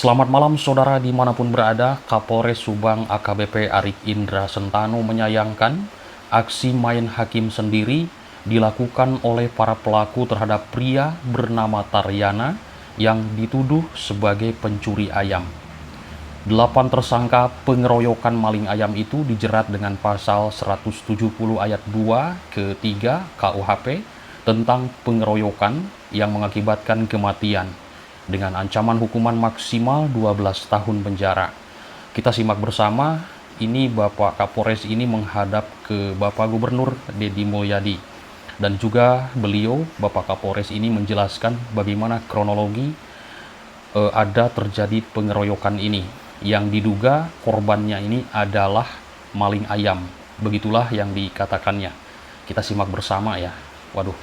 Selamat malam saudara dimanapun berada, Kapolres Subang AKBP Arik Indra Sentano menyayangkan aksi main hakim sendiri dilakukan oleh para pelaku terhadap pria bernama Taryana yang dituduh sebagai pencuri ayam. 8 tersangka pengeroyokan maling ayam itu dijerat dengan pasal 170 ayat 2 ke 3 KUHP tentang pengeroyokan yang mengakibatkan kematian dengan ancaman hukuman maksimal 12 tahun penjara. Kita simak bersama, ini Bapak Kapolres ini menghadap ke Bapak Gubernur Deddy Mulyadi. Dan juga beliau, Bapak Kapolres ini menjelaskan bagaimana kronologi ada terjadi pengeroyokan ini. Yang diduga korbannya ini adalah maling ayam. Begitulah yang dikatakannya. Kita simak bersama ya. Waduh,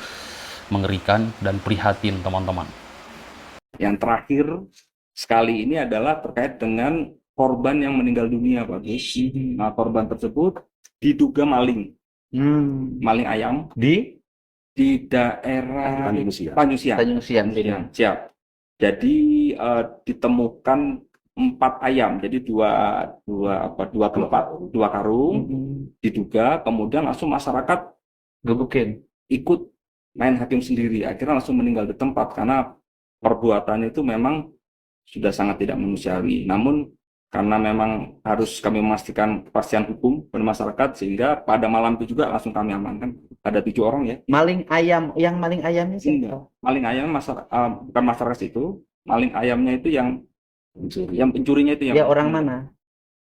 mengerikan dan prihatin teman-teman. Yang terakhir sekali ini adalah terkait dengan korban yang meninggal dunia, Pak Gus. Nah, korban tersebut diduga maling ayam di daerah Panyusian. Ya, siap. Jadi ditemukan 4 ayam, jadi dua tempat, 2 karung diduga, kemudian langsung masyarakat gebukin, ikut main hakim sendiri, akhirnya langsung meninggal di tempat karena perbuatannya itu memang sudah sangat tidak manusiawi. Namun karena memang harus kami memastikan kepastian hukum pada masyarakat, sehingga pada malam itu juga langsung kami amankan. Ada 7 orang ya. Maling ayam, yang maling ayamnya sih? Maling ayam bukan masyarakat itu. Maling ayamnya itu yang pencurinya itu yang. Ya orang mana?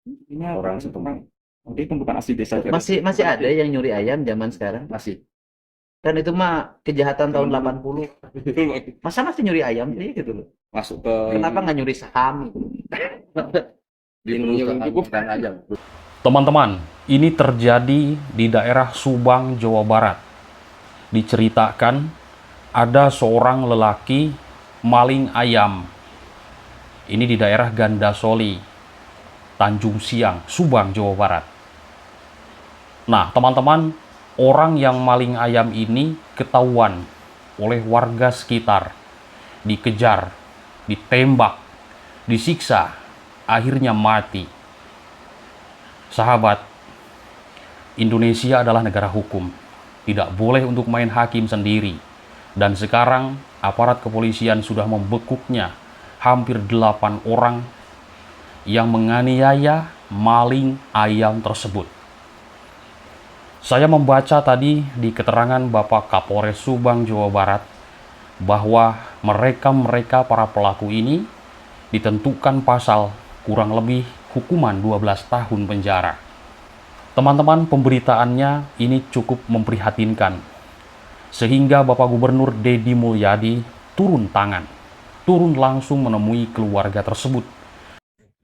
Ini orang setempat. Dia kan bukan asli desa. Masih ada yang nyuri ayam zaman sekarang? Masih. Kan itu mah kejahatan tahun 80. Masa masih nyuri ayam sih gitu loh. Masuk ke. Kenapa nggak nyuri saham? Teman-teman, ini terjadi di daerah Subang, Jawa Barat. Diceritakan ada seorang lelaki maling ayam. Ini di daerah Gandasoli, Tanjung Siang, Subang, Jawa Barat. Nah, teman-teman, orang yang maling ayam ini ketahuan oleh warga sekitar, dikejar, ditembak, disiksa, akhirnya mati. Sahabat, Indonesia adalah negara hukum. Tidak boleh untuk main hakim sendiri. Dan sekarang aparat kepolisian sudah membekuknya hampir 8 orang yang menganiaya maling ayam tersebut. Saya membaca tadi di keterangan Bapak Kapolres Subang, Jawa Barat, bahwa mereka para pelaku ini ditentukan pasal kurang lebih hukuman 12 tahun penjara. Teman-teman, pemberitaannya ini cukup memprihatinkan, sehingga Bapak Gubernur Deddy Mulyadi turun tangan, turun langsung menemui keluarga tersebut.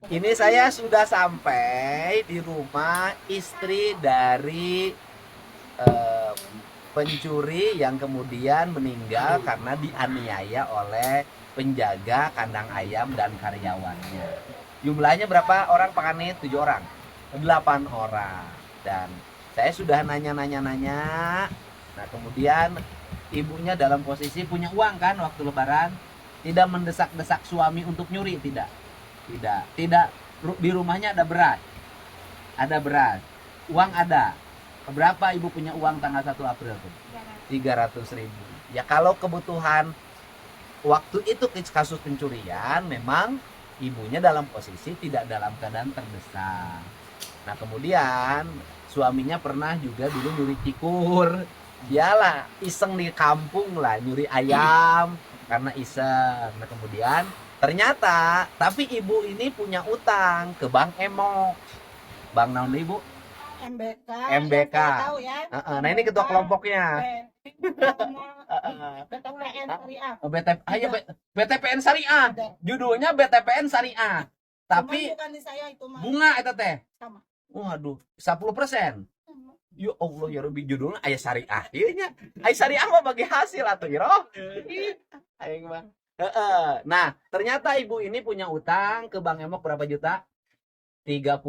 Ini saya sudah sampai di rumah istri dari pencuri yang kemudian meninggal karena dianiaya oleh penjaga kandang ayam dan karyawannya. Jumlahnya berapa orang Pak Kanit? 7 orang, 8 orang. Dan saya sudah nanya. Nah kemudian ibunya dalam posisi punya uang kan waktu lebaran, tidak mendesak-desak suami untuk nyuri, tidak. Di rumahnya ada beras, uang ada. Berapa ibu punya uang tanggal 1 April tuh? 300.000. Ya kalau kebutuhan waktu itu kasus pencurian, memang ibunya dalam posisi tidak dalam keadaan terdesak. Nah kemudian suaminya pernah juga dulu nyuri tikur. Dialah iseng di kampung lah nyuri ayam karena iseng. Nah kemudian ternyata tapi ibu ini punya utang ke Bank Emok. Bank naon ibu? MBK. Tahu ya. Nah ini ketua kelompoknya. BTPN Syariah. Judulnya BTPN Syariah. Tapi bukan di saya itu mah. bunga eta teh. Sama. Waduh, 10%. Ya Allah ya Rabbi, judulnya aya syariah. Ieu nya. Aya syariah mah bagi hasil atuh ya. Aing mah. Nah, ternyata ibu ini punya utang ke Bank Emok berapa juta? 30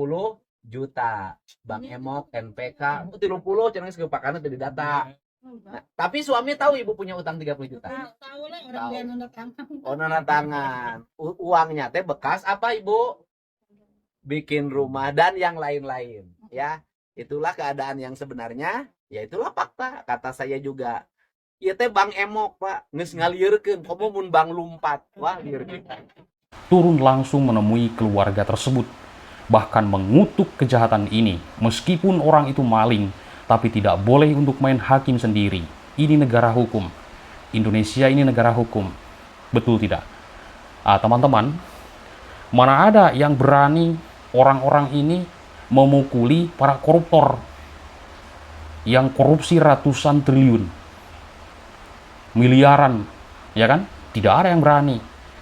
juta. Bank Emok, NPK, 30 cenah geus pakana teu didata. Nah, tapi suami tahu ibu punya utang 30 juta. Tahu lah orang Tahu. dia nanda tangan. Oh, nanda tangan. Uangnya teh bekas apa ibu? Bikin rumah dan yang lain-lain. Ya, itulah keadaan yang sebenarnya. Ya itulah fakta. Kata saya juga. Iya teh bang emok pak. Nges ngalirkeun. Komo mun bang lumpat. Wah liur kita. Turun langsung menemui keluarga tersebut, bahkan mengutuk kejahatan ini. Meskipun orang itu maling, tapi tidak boleh untuk main hakim sendiri. Ini negara hukum. Indonesia ini negara hukum. Betul tidak? Teman-teman, mana ada yang berani orang-orang ini memukuli para koruptor yang korupsi ratusan triliun, miliaran, ya kan? Tidak ada yang berani.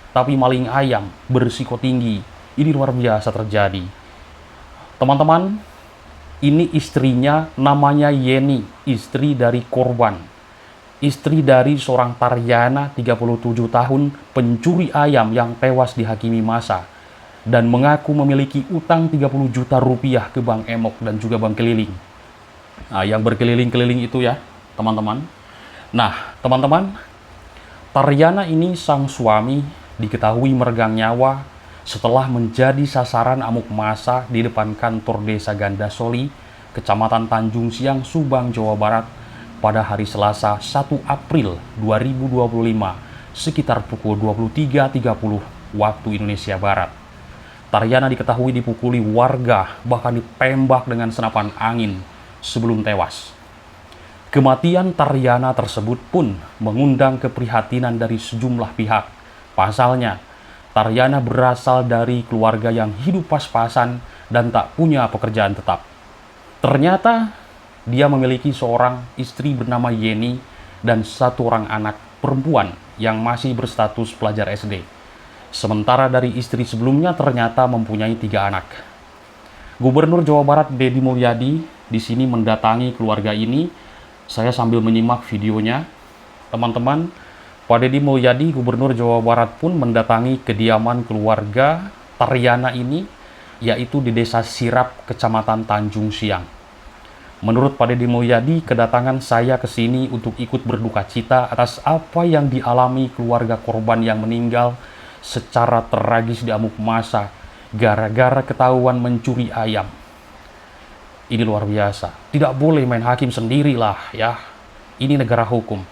Tapi maling ayam berisiko tinggi. Ini luar biasa terjadi. Teman-teman, ini istrinya namanya Yeni, istri dari korban. Istri dari seorang Taryana 37 tahun pencuri ayam yang tewas dihakimi massa dan mengaku memiliki utang 30 juta rupiah ke Bank Emok dan juga bank keliling. Nah, yang berkeliling-keliling itu ya, teman-teman. Nah, teman-teman, Taryana ini sang suami diketahui meregang nyawa setelah menjadi sasaran amuk massa di depan kantor desa Gandasoli, Kecamatan Tanjung Siang, Subang, Jawa Barat pada hari Selasa 1 April 2025 sekitar pukul 23.30 waktu Indonesia Barat. Taryana diketahui dipukuli warga, bahkan ditembak dengan senapan angin sebelum tewas. Kematian Taryana tersebut pun mengundang keprihatinan dari sejumlah pihak. Pasalnya, Taryana berasal dari keluarga yang hidup pas-pasan dan tak punya pekerjaan tetap. Ternyata, dia memiliki seorang istri bernama Yeni dan satu orang anak perempuan yang masih berstatus pelajar SD. Sementara dari istri sebelumnya ternyata mempunyai 3 anak. Gubernur Jawa Barat Deddy Mulyadi di sini mendatangi keluarga ini. Saya sambil menyimak videonya. Teman-teman, Pak Deddy Mulyadi, Gubernur Jawa Barat pun mendatangi kediaman keluarga Taryana ini, yaitu di Desa Sirap, Kecamatan Tanjung Siang. Menurut Pak Deddy Mulyadi, kedatangan saya ke sini untuk ikut berduka cita atas apa yang dialami keluarga korban yang meninggal secara tragis di amuk massa gara-gara ketahuan mencuri ayam. Ini luar biasa. Tidak boleh main hakim sendirilah ya. Ini negara hukum.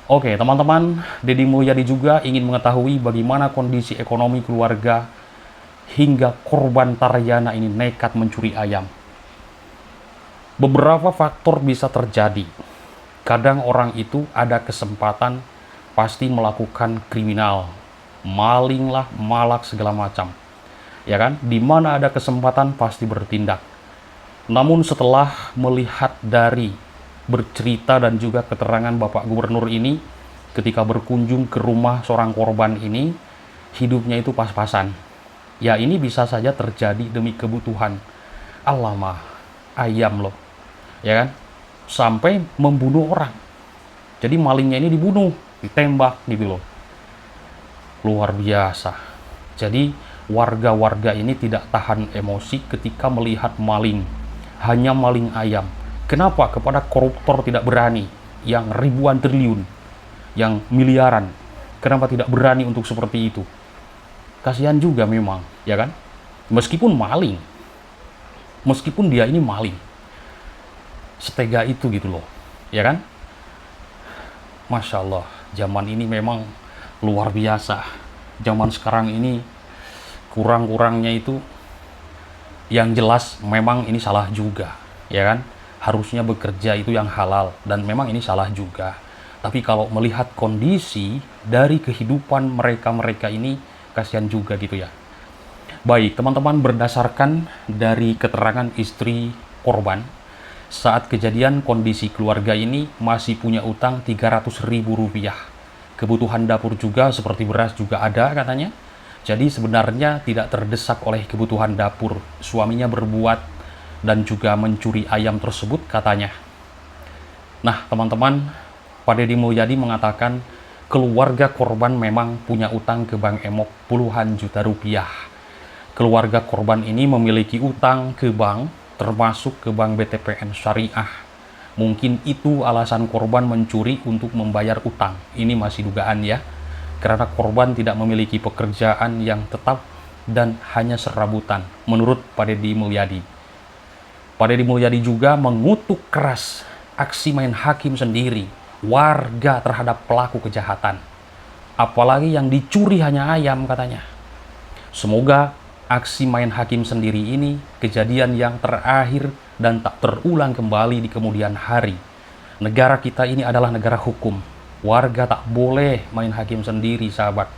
Oke, teman-teman, Deddy Mulyadi juga ingin mengetahui bagaimana kondisi ekonomi keluarga hingga korban Taryana ini nekat mencuri ayam. Beberapa faktor bisa terjadi. Kadang orang itu ada kesempatan pasti melakukan kriminal, maling lah, malak segala macam. Ya kan? Di mana ada kesempatan pasti bertindak. Namun setelah melihat dari bercerita dan juga keterangan Bapak Gubernur ini ketika berkunjung ke rumah seorang korban ini, hidupnya itu pas-pasan. Ya ini bisa saja terjadi demi kebutuhan. Alamak, ayam loh. Ya kan? Sampai membunuh orang. Jadi malingnya ini dibunuh, ditembak gitu loh. Luar biasa. Jadi warga-warga ini tidak tahan emosi ketika melihat maling. Hanya maling ayam. Kenapa kepada koruptor tidak berani, yang ribuan triliun, yang miliaran, kenapa tidak berani untuk seperti itu? Kasihan juga memang, ya kan? Meskipun maling, meskipun dia ini maling, setega itu gitu loh, ya kan? Masya Allah, zaman ini memang luar biasa. Zaman sekarang ini kurang-kurangnya itu, yang jelas memang ini salah juga, ya kan? Harusnya bekerja itu yang halal, dan memang ini salah juga. Tapi kalau melihat kondisi dari kehidupan mereka-mereka ini, kasihan juga gitu ya. Baik, teman-teman, berdasarkan dari keterangan istri korban, saat kejadian kondisi keluarga ini masih punya utang 300.000 rupiah. Kebutuhan dapur juga seperti beras juga ada katanya. Jadi sebenarnya tidak terdesak oleh kebutuhan dapur. Suaminya berbuat dan juga mencuri ayam tersebut katanya. Nah, teman-teman, Pak Deddy Mulyadi mengatakan keluarga korban memang punya utang ke Bank Emok puluhan juta rupiah. Keluarga korban ini memiliki utang ke bank, termasuk ke Bank BTPN Syariah. Mungkin itu alasan korban mencuri untuk membayar utang. Ini masih dugaan ya. Karena korban tidak memiliki pekerjaan yang tetap dan hanya serabutan, menurut Pak Deddy Mulyadi. Pak Deddy Mulyadi juga mengutuk keras aksi main hakim sendiri warga terhadap pelaku kejahatan. Apalagi yang dicuri hanya ayam katanya. Semoga aksi main hakim sendiri ini kejadian yang terakhir dan tak terulang kembali di kemudian hari. Negara kita ini adalah negara hukum. Warga tak boleh main hakim sendiri, sahabat.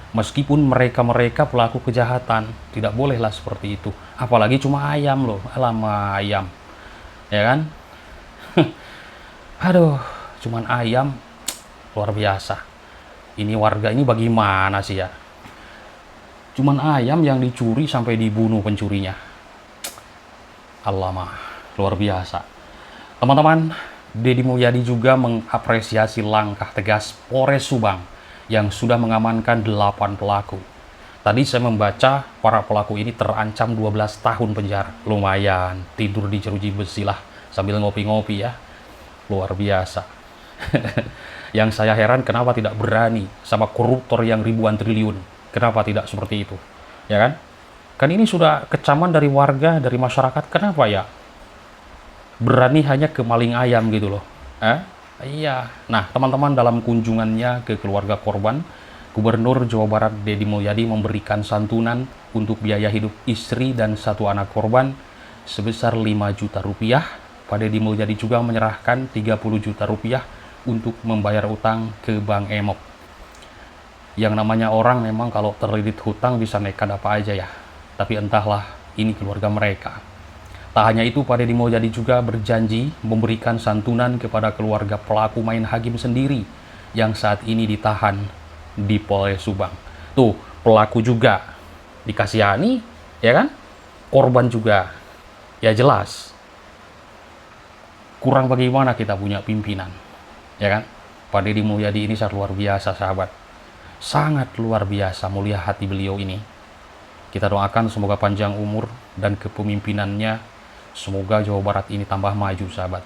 Meskipun mereka pelaku kejahatan, tidak bolehlah seperti itu. Apalagi cuma ayam loh, alamak ayam. Ya kan? Aduh, cuman ayam, luar biasa. Ini warga ini bagaimana sih ya? Cuman ayam yang dicuri sampai dibunuh pencurinya. Alamak, luar biasa. Teman-teman, Deddy Mulyadi juga mengapresiasi langkah tegas Polres Subang yang sudah mengamankan 8 pelaku. Tadi saya membaca para pelaku ini terancam 12 tahun penjara. Lumayan, tidur di jeruji besi lah sambil ngopi-ngopi ya. Luar biasa. Yang saya heran kenapa tidak berani sama koruptor yang ribuan triliun. Kenapa tidak seperti itu? Ya kan? Kan ini sudah kecaman dari warga, dari masyarakat. Kenapa ya? Berani hanya ke maling ayam gitu loh. Iya. Nah, teman-teman, dalam kunjungannya ke keluarga korban, Gubernur Jawa Barat Deddy Mulyadi memberikan santunan untuk biaya hidup istri dan 1 anak korban sebesar 5 juta rupiah. Pak Deddy Mulyadi juga menyerahkan 30 juta rupiah untuk membayar utang ke Bank Emok. Yang namanya orang memang kalau terlilit hutang bisa nekat apa aja ya. Tapi entahlah, ini keluarga mereka. Tak hanya itu, Pak Deddy Mulyadi juga berjanji memberikan santunan kepada keluarga pelaku main hakim sendiri yang saat ini ditahan di Polres Subang. Tuh, pelaku juga dikasihani, ya kan? Korban juga. Ya jelas. Kurang bagaimana kita punya pimpinan, ya kan? Pak Deddy Mulyadi ini sangat luar biasa, sahabat. Sangat luar biasa, mulia hati beliau ini. Kita doakan semoga panjang umur dan kepemimpinannya. Semoga Jawa Barat ini tambah maju, sahabat.